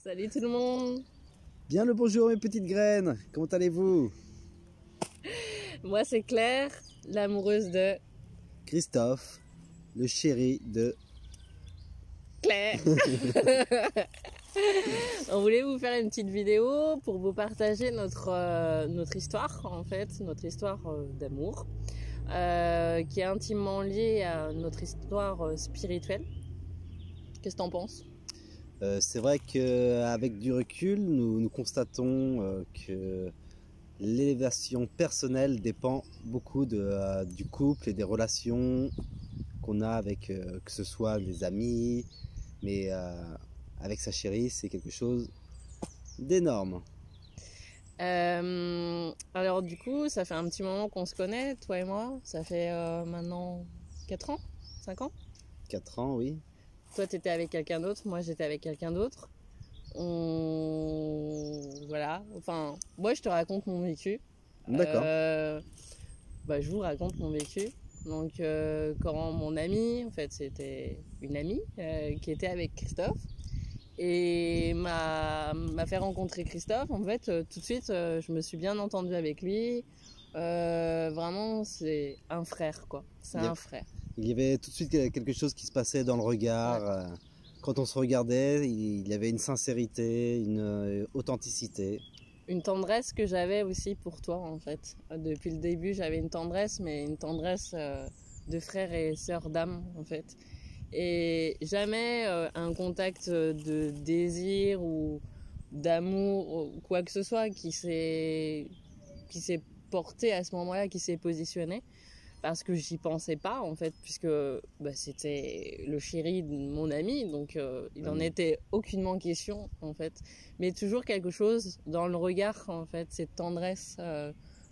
Salut tout le monde. Bien le bonjour mes petites graines, comment allez-vous? Moi c'est Claire, l'amoureuse de Christophe, le chéri de... Claire. On voulait vous faire une petite vidéo pour vous partager notre histoire en fait, notre histoire d'amour qui est intimement liée à notre histoire spirituelle. Qu'est-ce que t'en penses? C'est vrai qu'avec du recul, nous constatons que l'élévation personnelle dépend beaucoup du couple et des relations qu'on a avec, que ce soit des amis, mais avec sa chérie, c'est quelque chose d'énorme. Alors du coup, ça fait un petit moment qu'on se connaît, toi et moi. Ça fait maintenant 4 ans, 5 ans. 4 ans, oui. Toi, t'étais avec quelqu'un d'autre, moi j'étais avec quelqu'un d'autre. Voilà, enfin, moi je te raconte mon vécu. D'accord. Je vous raconte mon vécu. Donc, quand mon amie, en fait, c'était une amie qui était avec Christophe et m'a fait rencontrer Christophe. En fait, tout de suite, je me suis bien entendue avec lui. Vraiment, c'est un frère, quoi. C'est un frère. Il y avait tout de suite quelque chose qui se passait dans le regard. Ouais. Quand on se regardait, il y avait une sincérité, une authenticité. Une tendresse que j'avais aussi pour toi, en fait. Depuis le début, j'avais une tendresse, mais une tendresse de frère et sœur d'âme, en fait. Et jamais un contact de désir ou d'amour ou quoi que ce soit qui s'est porté à ce moment-là, qui s'est positionné. Parce que j'y pensais pas en fait, puisque c'était le chéri de mon ami, donc il en était aucunement question en fait, mais toujours quelque chose dans le regard en fait, cette tendresse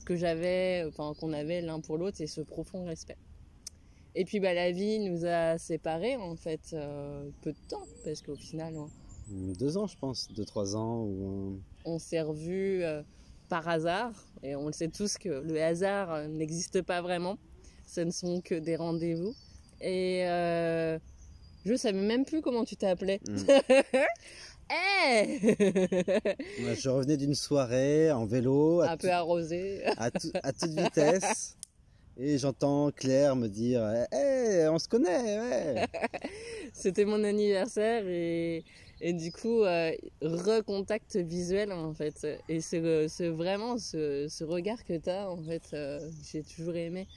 que j'avais, enfin qu'on avait l'un pour l'autre, et ce profond respect. Et puis la vie nous a séparés en fait peu de temps, parce qu'au final 2 ans je pense, 2-3 ans on s'est revus par hasard, et on le sait tous que le hasard n'existe pas vraiment. Ce ne sont que des rendez-vous. Et je savais même plus comment tu t'appelais. Hey Je revenais d'une soirée en vélo. Un peu arrosé. À toute vitesse. Et j'entends Claire me dire « Hey, on se connaît, ouais !» C'était mon anniversaire et du coup, recontact visuel en fait. Et vraiment ce regard que tu as, en fait, j'ai toujours aimé.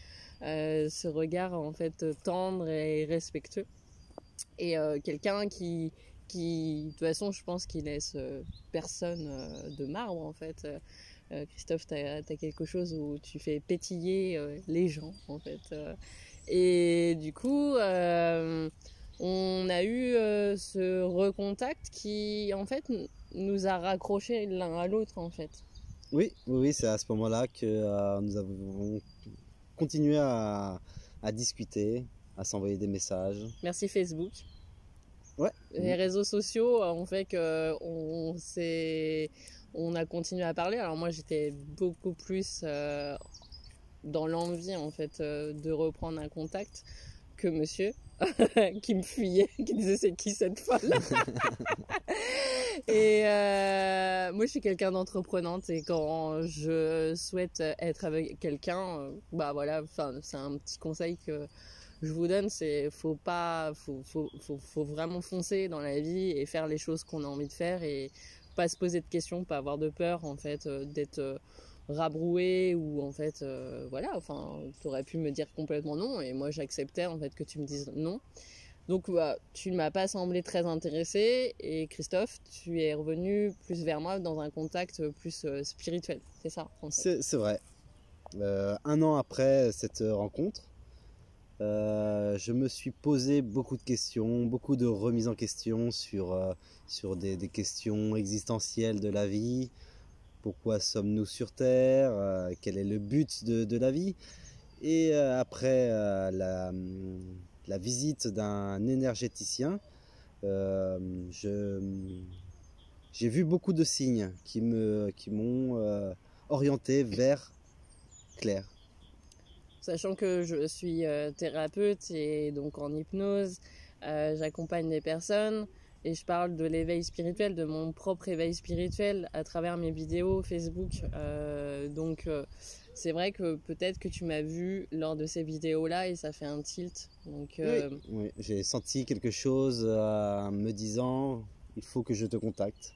Ce regard en fait tendre et respectueux, et quelqu'un qui de toute façon je pense qu'il laisse personne de marbre en fait. Christophe, t'as quelque chose où tu fais pétiller les gens en fait, et du coup on a eu ce recontact qui en fait nous a rapprochés l'un à l'autre en fait. Oui, c'est à ce moment-là que nous avons continué à discuter, à s'envoyer des messages. Merci Facebook. Ouais. Les réseaux sociaux ont fait que on a continué à parler. Alors moi j'étais beaucoup plus dans l'envie en fait de reprendre un contact que monsieur qui me fuyait, qui disait c'est qui cette folle. Et moi je suis quelqu'un d'entreprenante, et quand je souhaite être avec quelqu'un, c'est un petit conseil que je vous donne, c'est faut vraiment foncer dans la vie et faire les choses qu'on a envie de faire, et pas se poser de questions, pas avoir de peur en fait d'être rabroué, ou en fait t'aurais pu me dire complètement non, et moi j'acceptais en fait que tu me dises non. Donc tu ne m'as pas semblé très intéressé, et Christophe, tu es revenu plus vers moi dans un contact plus spirituel, c'est ça en fait. C'est vrai. 1 an après cette rencontre, je me suis posé beaucoup de questions, beaucoup de remises en question sur des questions existentielles de la vie. Pourquoi sommes-nous sur Terre? Quel est le but de la vie? Et après la visite d'un énergéticien, j'ai vu beaucoup de signes qui m'ont orienté vers Claire. Sachant que je suis thérapeute et donc en hypnose, j'accompagne des personnes. et je parle de l'éveil spirituel, de mon propre éveil spirituel à travers mes vidéos Facebook. C'est vrai que peut-être que tu m'as vu lors de ces vidéos-là et ça fait un tilt. Oui, j'ai senti quelque chose me disant il faut que je te contacte.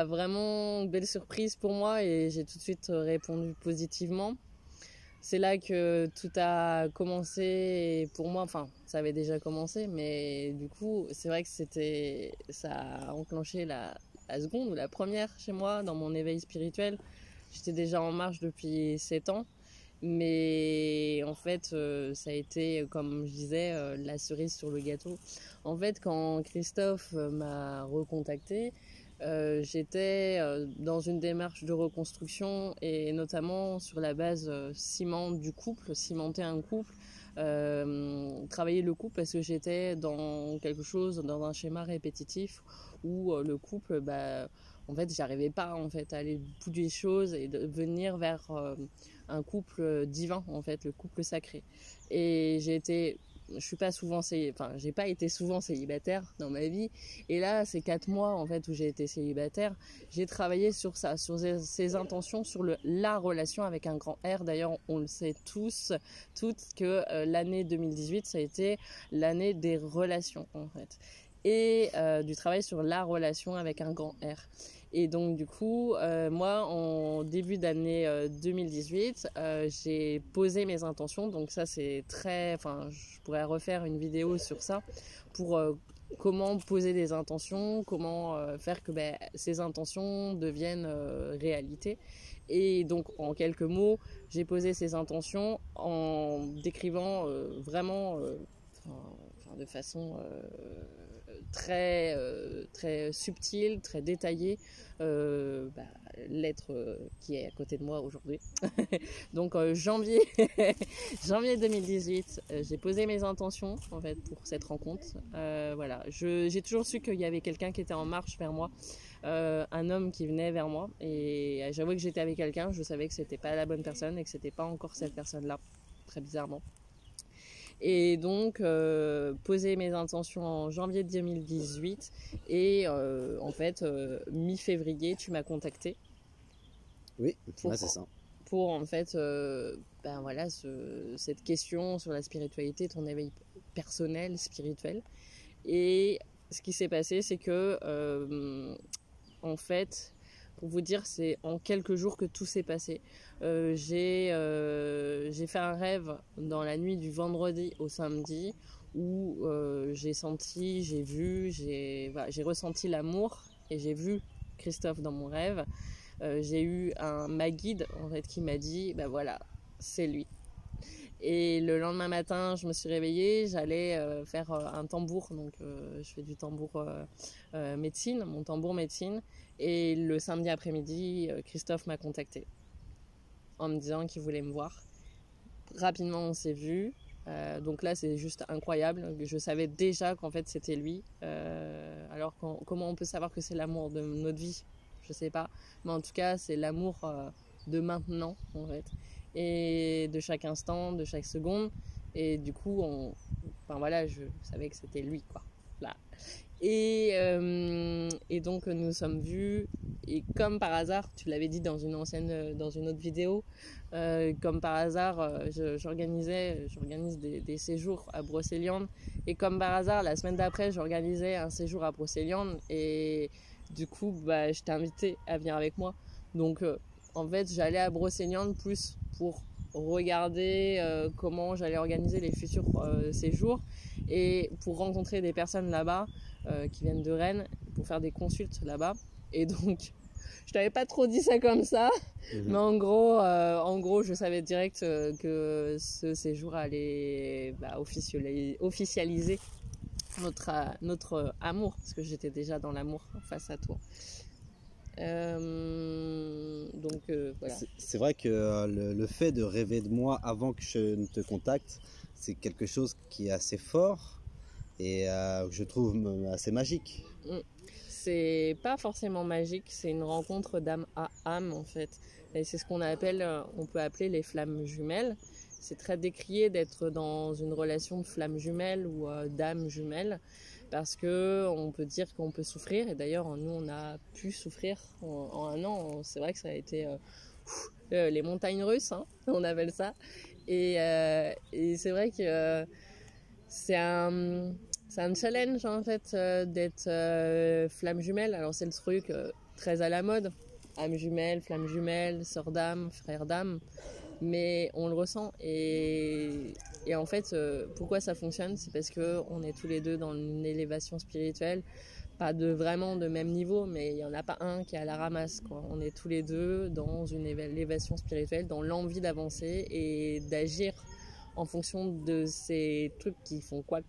Vraiment belle surprise pour moi et j'ai tout de suite répondu positivement. C'est là que tout a commencé et pour moi, enfin ça avait déjà commencé, mais du coup c'est vrai que ça a enclenché la seconde ou la première chez moi dans mon éveil spirituel. J'étais déjà en marche depuis 7 ans, mais en fait ça a été, comme je disais, la cerise sur le gâteau. En fait, quand Christophe m'a recontacté, j'étais dans une démarche de reconstruction et notamment sur la base cimenter un couple, travailler le couple parce que j'étais dans quelque chose, dans un schéma répétitif où le couple, en fait, j'arrivais pas en fait à aller au bout des choses et de venir vers un couple divin, en fait, le couple sacré. Et j'ai pas été souvent célibataire dans ma vie. Et là, ces 4 mois, en fait, où j'ai été célibataire, j'ai travaillé sur ça, sur ces intentions, sur la relation avec un grand R. D'ailleurs, on le sait toutes, que l'année 2018, ça a été l'année des relations, en fait. Et du travail sur la relation avec un grand R. Et donc du coup, moi, en début d'année 2018, j'ai posé mes intentions. Donc ça, je pourrais refaire une vidéo sur ça pour comment poser des intentions, comment faire que ces intentions deviennent réalité. Et donc, en quelques mots, j'ai posé ces intentions en décrivant vraiment de façon très subtile, très détaillée, l'être qui est à côté de moi aujourd'hui. Donc janvier 2018, j'ai posé mes intentions en fait pour cette rencontre. Voilà, j'ai toujours su qu'il y avait quelqu'un qui était en marche vers moi, un homme qui venait vers moi, et j'avoue que j'étais avec quelqu'un, je savais que c'était pas la bonne personne et que c'était pas encore cette personne-là, très bizarrement. Et donc, poser mes intentions en janvier 2018 et en fait, mi-février, tu m'as contacté. Oui, c'est ça. Pour en fait, cette question sur la spiritualité, ton éveil personnel, spirituel. Et ce qui s'est passé, c'est que, en fait, pour vous dire, c'est en quelques jours que tout s'est passé. J'ai fait un rêve dans la nuit du vendredi au samedi où j'ai ressenti l'amour et j'ai vu Christophe dans mon rêve. J'ai eu ma guide en fait qui m'a dit voilà, c'est lui. Et le lendemain matin, je me suis réveillée, j'allais faire un tambour, donc je fais du tambour médecine, mon tambour médecine. Et le samedi après-midi, Christophe m'a contacté en me disant qu'il voulait me voir. Rapidement, on s'est vus. Donc là, c'est juste incroyable. Je savais déjà qu'en fait, c'était lui. Alors, comment on peut savoir que c'est l'amour de notre vie? Je sais pas. Mais en tout cas, c'est l'amour de maintenant, en fait. Et de chaque instant, de chaque seconde. Et du coup, je savais que c'était lui, quoi. Là. Et donc nous sommes vus et comme par hasard, tu l'avais dit dans une autre vidéo, comme par hasard, j'organise des séjours à Brocéliande et comme par hasard, la semaine d'après, j'organisais un séjour à Brocéliande et du coup, je t'ai invité à venir avec moi. Donc en fait, j'allais à Brocéliande plus pour regarder comment j'allais organiser les futurs séjours et pour rencontrer des personnes là-bas qui viennent de Rennes pour faire des consultes là-bas. Et donc, je t'avais pas trop dit ça comme ça, mais en gros, je savais direct que ce séjour allait officialiser notre amour, parce que j'étais déjà dans l'amour face à toi. Voilà. C'est vrai que le fait de rêver de moi avant que je ne te contacte, c'est quelque chose qui est assez fort et je trouve assez magique. C'est pas forcément magique, c'est une rencontre d'âme à âme en fait. Et c'est ce on peut appeler les flammes jumelles. c'est très décrié d'être dans une relation de flamme jumelle ou d'âme jumelle, parce que on peut dire qu'on peut souffrir. Et d'ailleurs, nous, on a pu souffrir en un an. C'est vrai que ça a été les montagnes russes, hein, on appelle ça. Et c'est vrai que c'est un challenge en fait d'être flamme jumelle. Alors c'est le truc très à la mode, âme jumelle, flamme jumelle, sœur d'âme, frère d'âme, mais on le ressent. Et en fait, pourquoi ça fonctionne, c'est parce que on est tous les deux dans une élévation spirituelle, pas vraiment de même niveau, mais il y en a pas un qui est à la ramasse, quoi. On est tous les deux dans une élévation spirituelle, dans l'envie d'avancer et d'agir en fonction de ces trucs qui font quoi.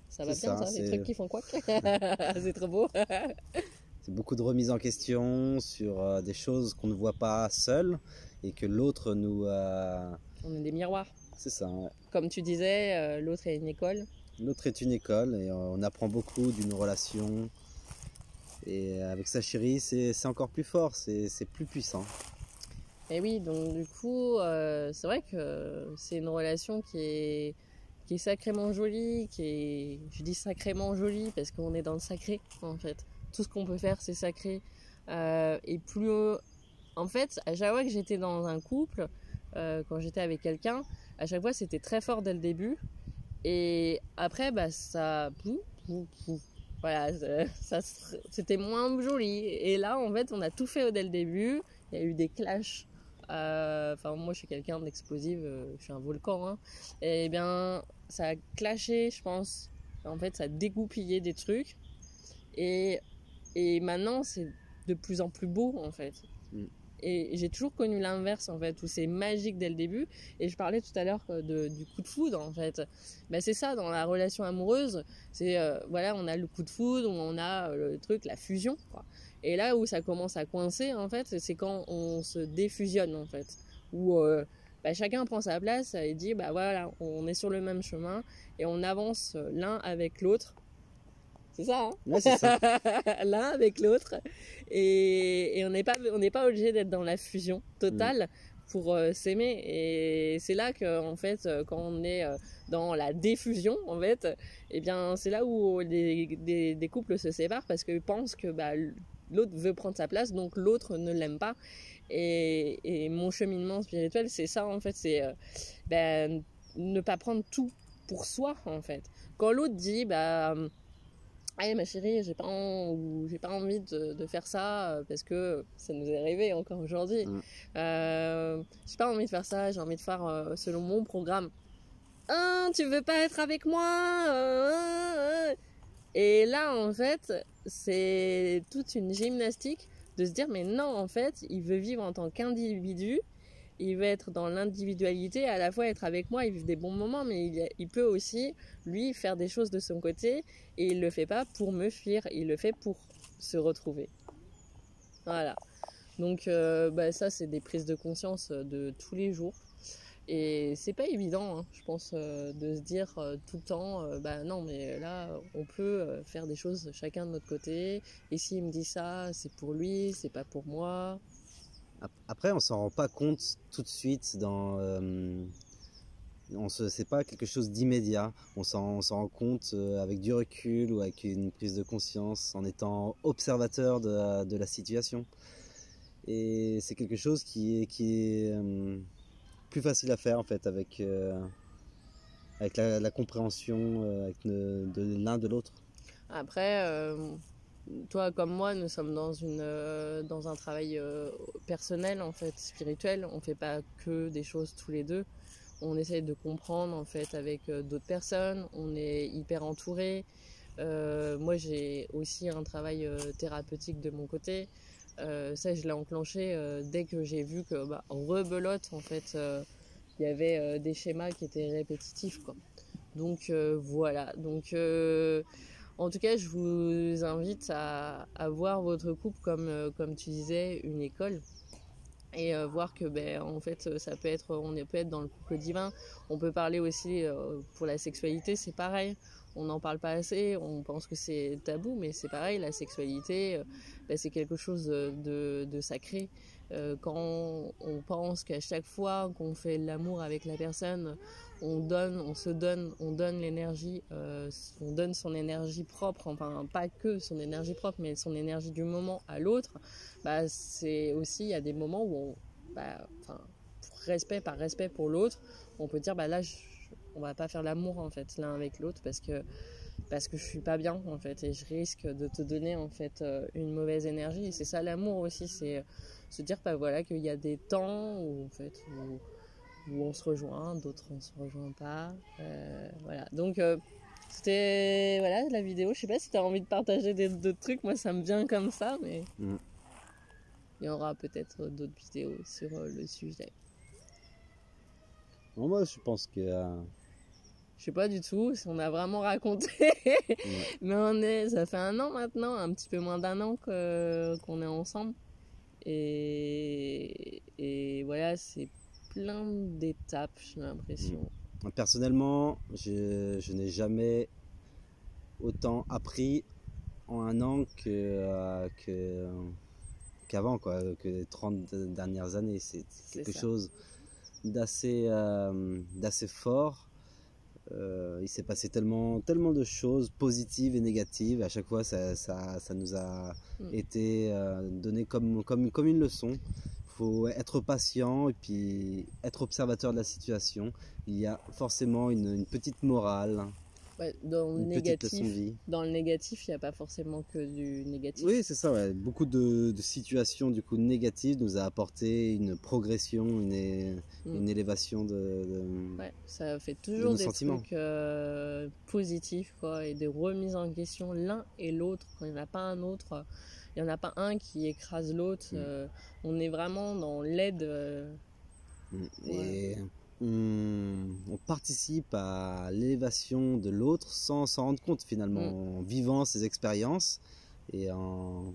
Ça va bien, ça, les trucs qui font quoi. C'est trop beau. C'est beaucoup de remise en question sur des choses qu'on ne voit pas seul et que l'autre nous... On est des miroirs. C'est ça, ouais. Comme tu disais, l'autre est une école. L'autre est une école et on apprend beaucoup d'une relation. Et avec sa chérie, c'est encore plus fort, c'est plus puissant. Et oui, donc du coup, c'est vrai que c'est une relation qui est sacrément jolie, je dis sacrément jolie parce qu'on est dans le sacré, en fait. Tout ce qu'on peut faire, c'est sacré. Et plus... En fait, à chaque fois que j'étais dans un couple, quand j'étais avec quelqu'un, à chaque fois, c'était très fort dès le début. Et après, bah, ça... Voilà, c'était moins joli. Et là, en fait, on a tout fait dès le début. Il y a eu des clashs. Enfin, moi, je suis quelqu'un d'explosif. Je suis un volcan. Hein. Et bien, ça a clashé, je pense. En fait, ça a dégoupillé des trucs. Et maintenant, c'est de plus en plus beau, en fait. Et j'ai toujours connu l'inverse, en fait, où c'est magique dès le début. Et je parlais tout à l'heure du coup de foudre, en fait. Ben, c'est ça, dans la relation amoureuse, c'est, voilà, on a le coup de foudre, on a le truc, la fusion, quoi. Et là où ça commence à coincer, en fait, c'est quand on se défusionne, en fait. Où ben, chacun prend sa place et dit, bah voilà, on est sur le même chemin et on avance l'un avec l'autre. C'est ça, hein? Ouais, c'est ça. L'un avec l'autre. Et on n'est pas obligé d'être dans la fusion totale pour s'aimer. Et c'est là que, en fait, quand on est dans la diffusion, en fait, eh bien, c'est là où des couples se séparent parce qu'ils pensent que bah, l'autre veut prendre sa place, donc l'autre ne l'aime pas. Et mon cheminement spirituel, c'est ça, en fait, c'est ben, ne pas prendre tout pour soi, en fait. Quand l'autre dit, bah... Hey, ma chérie, j'ai pas envie de faire ça parce que ça nous est arrivé encore aujourd'hui. J'ai pas envie de faire ça, j'ai envie de faire selon mon programme. Ah, tu veux pas être avec moi? Et là, en fait, c'est toute une gymnastique de se dire, mais non, en fait, il veut vivre en tant qu'individu. Il veut être dans l'individualité, à la fois être avec moi et vivre des bons moments, mais il peut aussi, lui, faire des choses de son côté, et il le fait pas pour me fuir, il le fait pour se retrouver. Voilà. Donc bah, ça, c'est des prises de conscience de tous les jours. Et c'est pas évident, hein, je pense, de se dire tout le temps, bah non, mais là, on peut faire des choses chacun de notre côté, et s'il me dit ça, c'est pour lui, c'est pas pour moi. Après, on s'en rend pas compte tout de suite c'est pas quelque chose d'immédiat. On s'en rend compte avec du recul ou avec une prise de conscience, en étant observateur de la situation. Et c'est quelque chose qui est plus facile à faire en fait avec la compréhension de l'un de l'autre. Après, toi comme moi, nous sommes dans un travail personnel, en fait, spirituel. On fait pas que des choses tous les deux. On essaye de comprendre, en fait, avec d'autres personnes. On est hyper entouré. Moi, j'ai aussi un travail thérapeutique de mon côté. Ça, je l'ai enclenché dès que j'ai vu que, bah, rebelote, en fait, il y avait des schémas qui étaient répétitifs, quoi. Donc, voilà. Donc... en tout cas, je vous invite à voir votre couple comme tu disais, une école. Et voir que ben, en fait, on peut être dans le couple divin. On peut parler aussi pour la sexualité, c'est pareil. On n'en parle pas assez, on pense que c'est tabou, mais c'est pareil, la sexualité, ben, c'est quelque chose de sacré. Quand on pense qu'à chaque fois qu'on fait l'amour avec la personne, on donne l'énergie, on donne son énergie propre, enfin pas que son énergie propre, mais son énergie du moment à l'autre, bah c'est aussi, il y a des moments où par respect pour l'autre, on peut dire bah là on va pas faire l'amour en fait l'un avec l'autre parce que je suis pas bien en fait et je risque de te donner en fait une mauvaise énergie. Et c'est ça l'amour aussi, c'est se dire bah voilà qu'il y a des temps où en fait où on se rejoint, d'autres on se rejoint pas, voilà. Donc c'était voilà la vidéo. Je sais pas si tu as envie de partager d'autres trucs, moi ça me vient comme ça, mais il y aura peut-être d'autres vidéos sur le sujet. Bon, moi je pense que je sais pas du tout si on a vraiment raconté, mais ça fait 1 an maintenant, un petit peu moins d'1 an qu'on est ensemble. Et voilà, c'est plein d'étapes, j'ai l'impression. Personnellement, je n'ai jamais autant appris en 1 an qu'avant, quoi, que les 30 dernières années. C'est quelque chose d'assez fort. Il s'est passé tellement de choses positives et négatives. À chaque fois, ça nous a été donné comme une leçon. Il faut être patient et puis être observateur de la situation. Il y a forcément une petite morale. Ouais, dans le négatif, il n'y a pas forcément que du négatif. Oui, c'est ça. Ouais. Beaucoup de situations du coup négatives nous a apporté une progression, une élévation Ouais, ça fait toujours des trucs positifs, quoi, et des remises en question l'un et l'autre. Quand il n'y en a pas un autre, il n'y en a pas un qui écrase l'autre. On est vraiment dans l'aide. Et on participe à l'élévation de l'autre sans s'en rendre compte finalement, en vivant ces expériences et en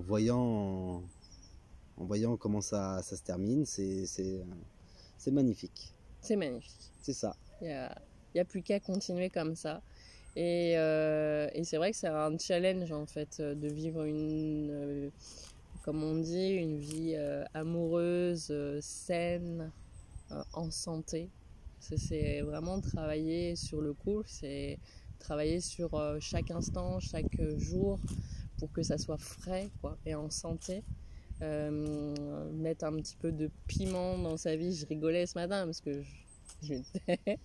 voyant comment ça se termine. C'est magnifique. C'est magnifique. C'est ça. Il y a plus qu'à continuer comme ça. Et c'est vrai que c'est un challenge en fait de vivre comme on dit, une vie amoureuse, saine, en santé. C'est vraiment travailler sur le couple, c'est travailler sur chaque instant, chaque jour pour que ça soit frais, quoi, et en santé. Mettre un petit peu de piment dans sa vie. Je rigolais ce matin parce que je disais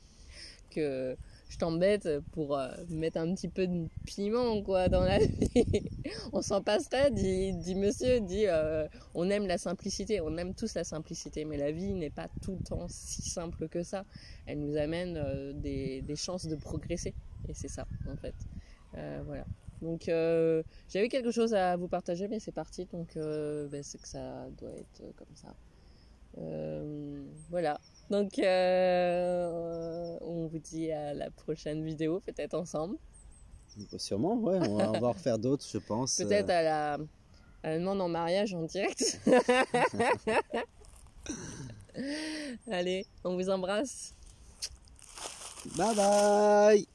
que je t'embête pour mettre un petit peu de piment, quoi, dans la vie. On s'en passerait, dit monsieur, on aime la simplicité, on aime tous la simplicité, mais la vie n'est pas tout le temps si simple que ça. Elle nous amène des chances de progresser, et c'est ça en fait. Voilà. Donc j'avais quelque chose à vous partager, mais c'est parti, donc c'est que ça doit être comme ça. Voilà. Donc on vous dit à la prochaine vidéo, peut-être ensemble. Sûrement, ouais, on va en refaire d'autres, je pense. Peut-être à la demande en mariage en direct. Allez, on vous embrasse. Bye bye.